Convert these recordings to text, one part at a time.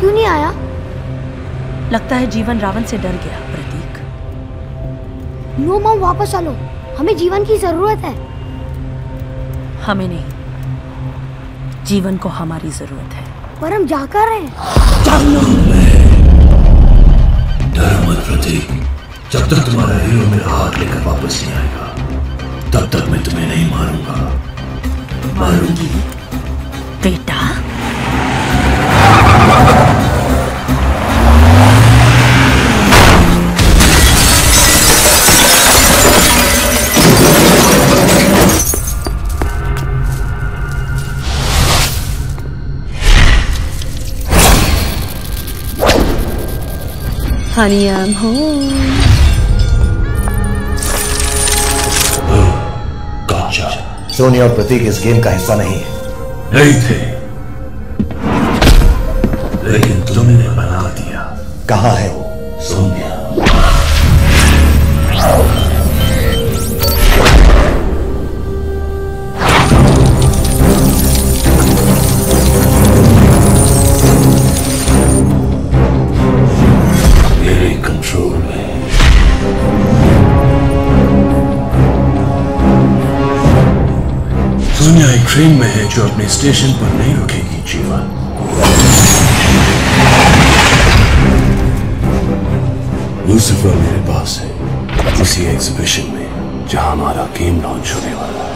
क्यों नहीं आया? लगता है जीवन रावण से डर गया। प्रतीक, नो मॉम, वापस चलो, हमें जीवन की जरूरत है। हमें नहीं, जीवन को हमारी जरूरत है। पर हम जा कर रहे हैं। डरो मत प्रतीक, जब तक तुम्हारा हीरो मेरा हाथ लेकर वापस नहीं आएगा तब तक मैं तुम्हें नहीं मारूंगा। मारूंगी बेटा। Honey, I'm home. गॉटचा। सोनिया और प्रतीक इस गेम का हिस्सा नहीं है। नहीं थे, लेकिन तुमने बना दिया। कहाँ है वो? सोनिया। मेरे कंट्रोल में। सोनिया एक ट्रेन में है जो अपने स्टेशन पर नहीं रुकेगी जीवन। लूसिफर मेरे पास है, उसी एग्जीबिशन में जहां हमारा गेम लॉन्च होने वाला है।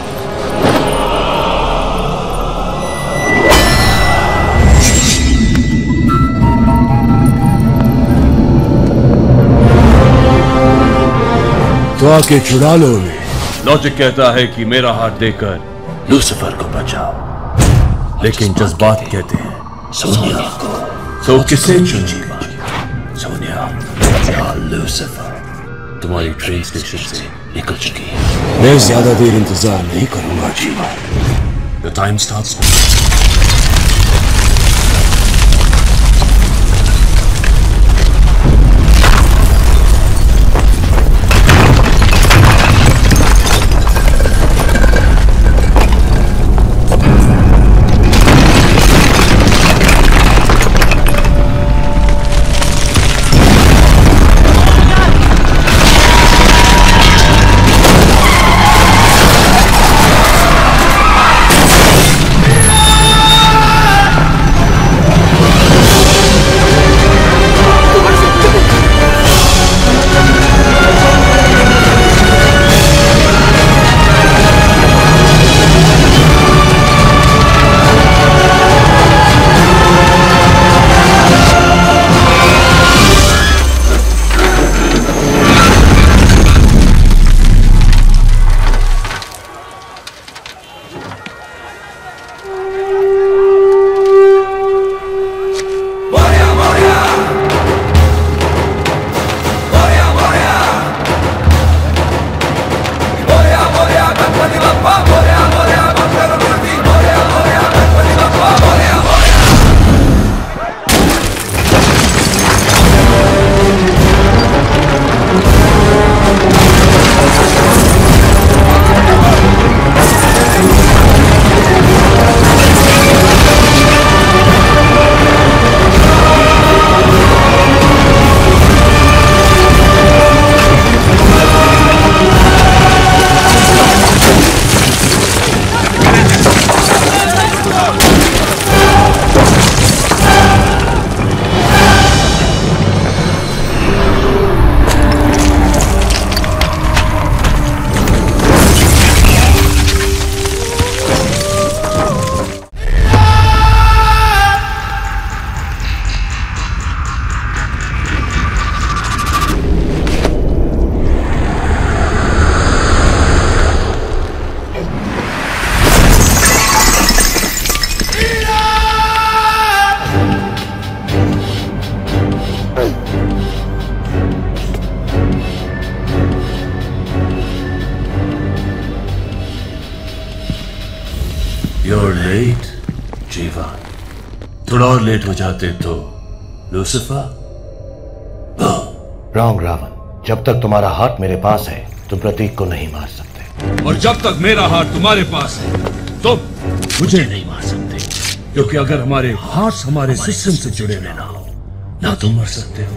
तो आके छुड़ा लो उन्हें। लॉजिक कहता है कि मेरा हाथ देकर लूसिफर को बचाओ, लेकिन जज्बात कहते हैं सोनिया को। तो किसे चुनिएगा? सोनिया या लूसिफर? तुम्हारी ट्रेन स्टेशन से निकल चुकी है। मैं ज्यादा देर इंतजार नहीं करूंगा जीवन। The time starts. You're late, जीवन। थोड़ा और लेट हो जाते तो लूसिफर। रॉन्ग रावण, जब तक तुम्हारा हाथ मेरे पास है तुम प्रतीक को नहीं मार सकते। और जब तक मेरा हाथ तुम्हारे पास है तुम मुझे नहीं मार सकते, क्योंकि अगर हमारे हाथ हमारे सिस्टम से जुड़े ना हो ना तुम मर सकते हो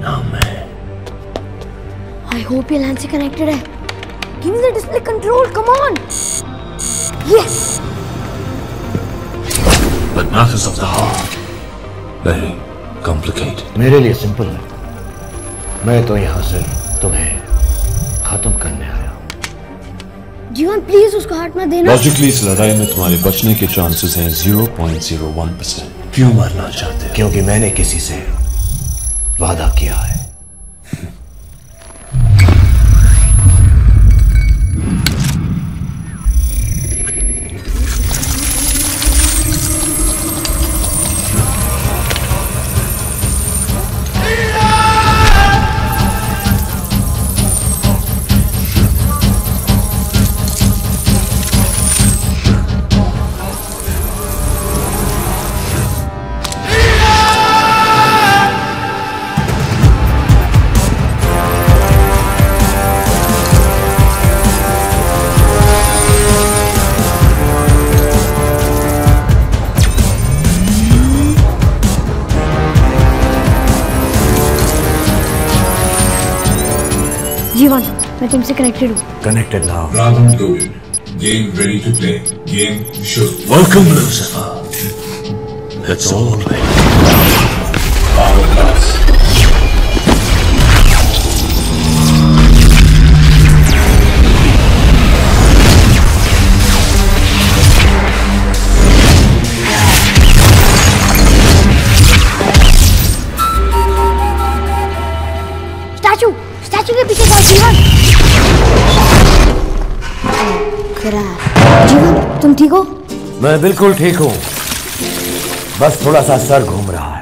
ना मैं। I hope ये लैंड से कनेक्टेड है। Give me the display control, come on! Yes! But matters of the heart very complicated. मेरे लिए सिंपल है, मैं तो यहाँ सिर्फ तुम्हें खत्म करने आया हूँ। जीवन प्लीज उसको हार्ट में देना। लॉजिकली इस लड़ाई में तुम्हारे बचने के चांसेस हैं 0.01%। क्यों मरना चाहते हो? क्योंकि मैंने किसी से वादा किया है। जीवन मैं तुमसे कनेक्टेड हूँ। Connected now. Ravan Govind. Game ready to play. Game should. Welcome, Lucifer. Let's all play. Power class. Statue के पीछे जाओ जीवन। जीवन तुम ठीक हो? मैं बिल्कुल ठीक हूँ, बस थोड़ा सा सर घूम रहा है।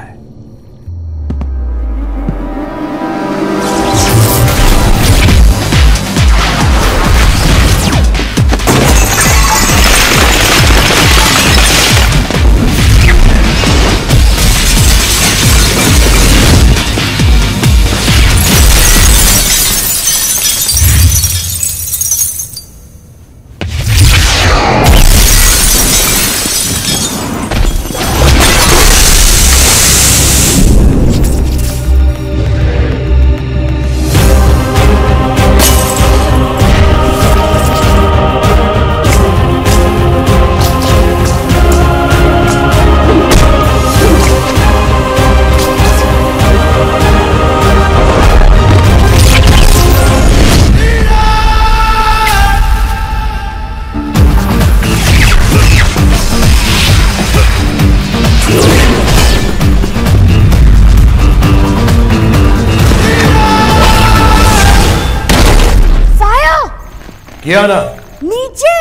किया ना? नीचे।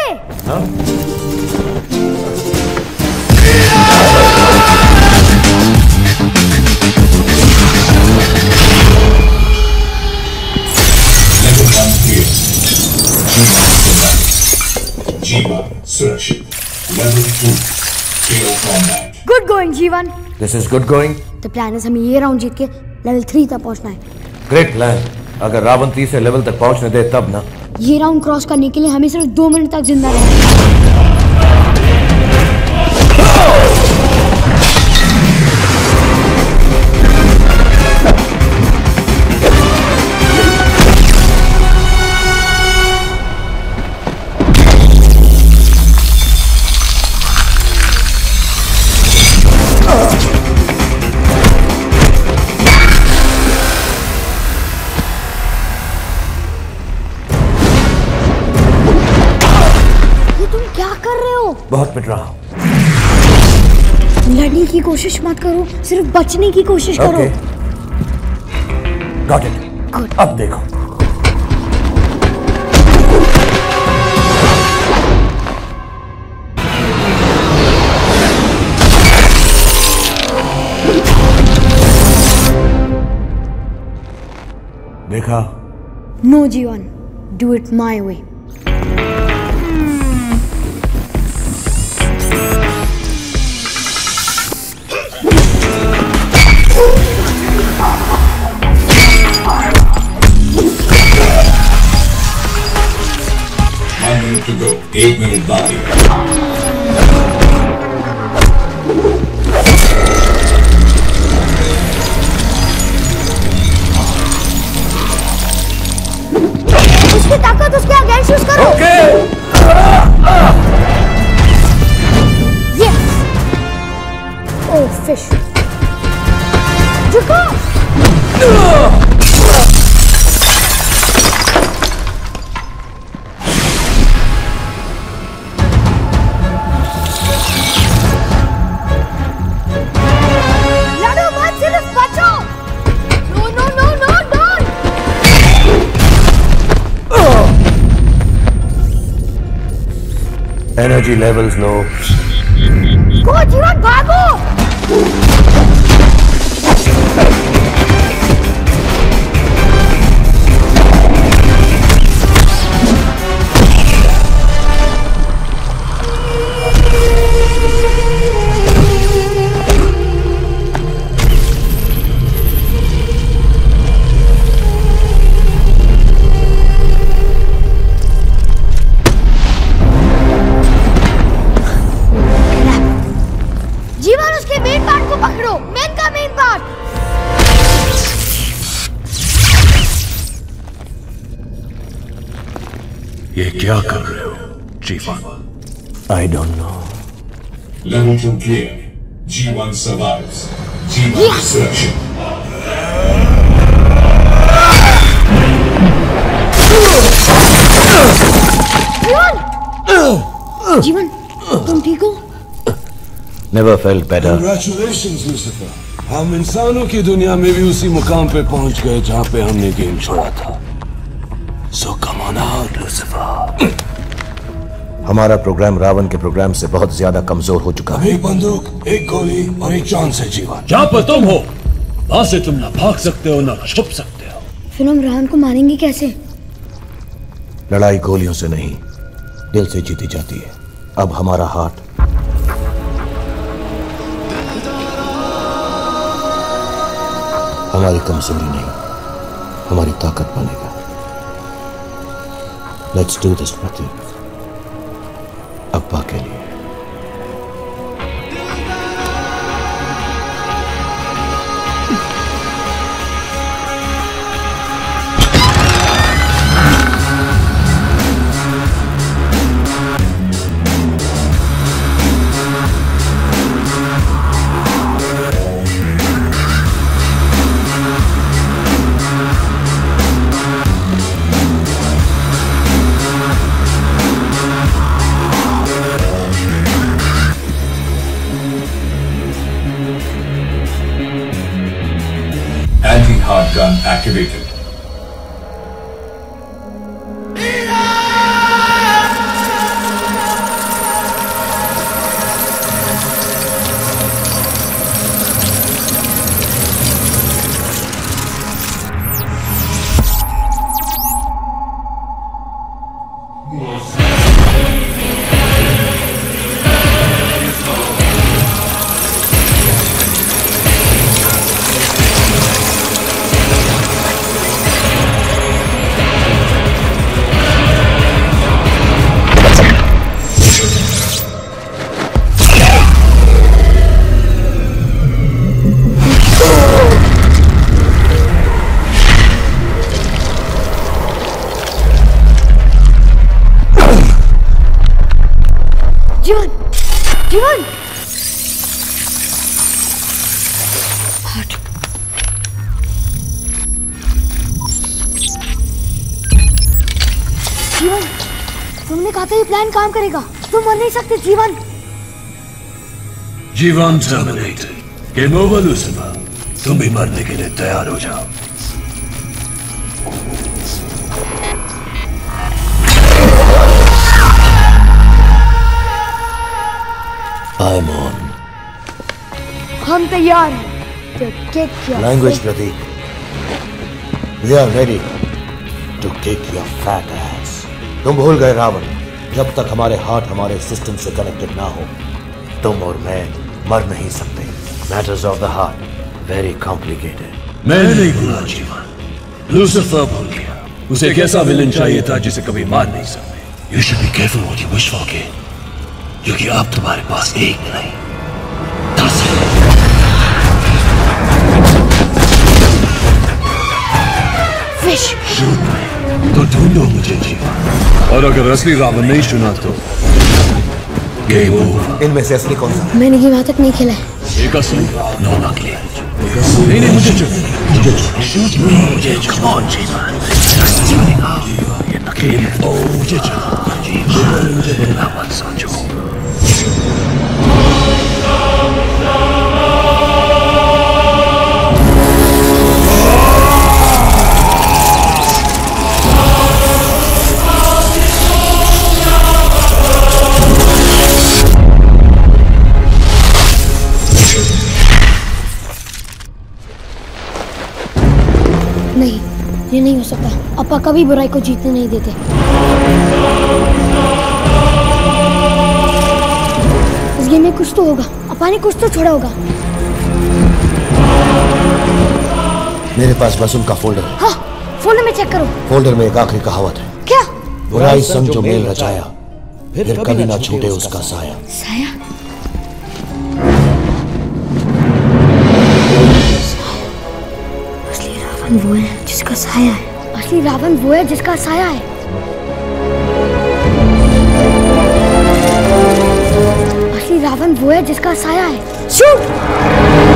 हाँ? Jiva सुरक्षित। Level 2 KO combat. Good going जीवन। This is good going. The plan is हमें ये राउंड जीत के लेवल 3 तक पहुंचना है। Great plan. अगर रावण 3 से लेवल तक पहुंचने दे तब ना। ये राउंड क्रॉस करने के लिए हमें सिर्फ 2 मिनट तक जिंदा रहना है। बहुत पिट रहा हूं। लड़ने की कोशिश मत करो, सिर्फ बचने की कोशिश करो। Got it. Good. अब देखो। देखा? No जीवन, do it my way. To go. 8 minute body. Fish use करो। ओके। यस। Oh fish. झुको। लड़ो मत, सिर्फ बचो। No no no no don't. Energy levels low. Go Jeevan, भागो। जीवन उसके मेन पार्ट को पकड़ो, मेन का मेन पार्ट। ये क्या कर रहे हो जीवन? I don't know. Level 2 clear. G1 survives. G1 destruction. जीवन, जीवन, तुम ठीक हो? Never felt better. Congratulations, Lucifer. हम इंसानों की दुनिया में भी उसी मुकाम पे पहुंच गए जहां पे हमने गेम छोड़ा था। So come on out, Lucifer. हमारा प्रोग्राम रावण के प्रोग्राम से बहुत ज्यादा कमजोर हो चुका है। एक बंदूक, एक गोली और एक चांस है जीवन। जहां पर तुम हो वहां से तुम ना भाग सकते हो ना छुप सकते हो। फिर हम रावण को मारेंगे कैसे? लड़ाई गोलियों से नहीं, दिल से जीती जाती है। अब हमारा हार्ट हमारी कमजोरी नहीं, हमारी ताकत बनेगा। लेट्स डू दिस प्रतीक, अब्बा के लिए। Anti-hard gun activated. जीवन, जीवन, जीवन, तुमने कहा था ये प्लान काम करेगा। तुम मर नहीं सकते जीवन। जीवन टर्मिनेटेड। Game over Lucifer. तुम भी मरने के लिए तैयार हो जाओ। I'm on. हम तैयार हैं to kick your Language, Pratik. We are ready to kick your fat ass. तुम भूल गए रावण, जब तक हमारे हार्ट हमारे सिस्टम से कनेक्टेड ना हो, तुम और मैं मर नहीं सकते। Matters of the heart, very complicated. मैं नहीं भूला जीवन, लूसिफर भूल गया। उसे एक ऐसा विलन चाहिए था जिसे कभी मार नहीं सकते। You should be careful what you wish for, kid. क्योंकि अब तुम्हारे पास एक नहीं 10 है। फिश। शूट में तो ढूंढो मुझे जीवन। और अगर असली रावण नहीं चुना तो गेम ओवर। इनमें से असली कौन सा? मैंने गेम आज तक नहीं खेला है। एक असली, नौ नकली। नहीं मुझे चुनो, मुझे come on जीवन। ये नकली मुझे चुनो, मत सोचो। नहीं, ये नहीं हो सकता। अपा कभी बुराई को जीतने नहीं देते। इस गेम में कुछ तो होगा। अपा ने कुछ तो छोड़ा होगा। मेरे पास बस उनका फोल्डर है। हाँ, फोल्डर में चेक करो। फोल्डर में एक आखिरी कहावत है। क्या? बुराई संग जो मेल रचाया, फिर कभी ना छूटे उसका साया। साया? असली रावण वो है जिसका साया है। असली रावण वो है जिसका साया है। असली रावण वो है जिसका साया है। शूट!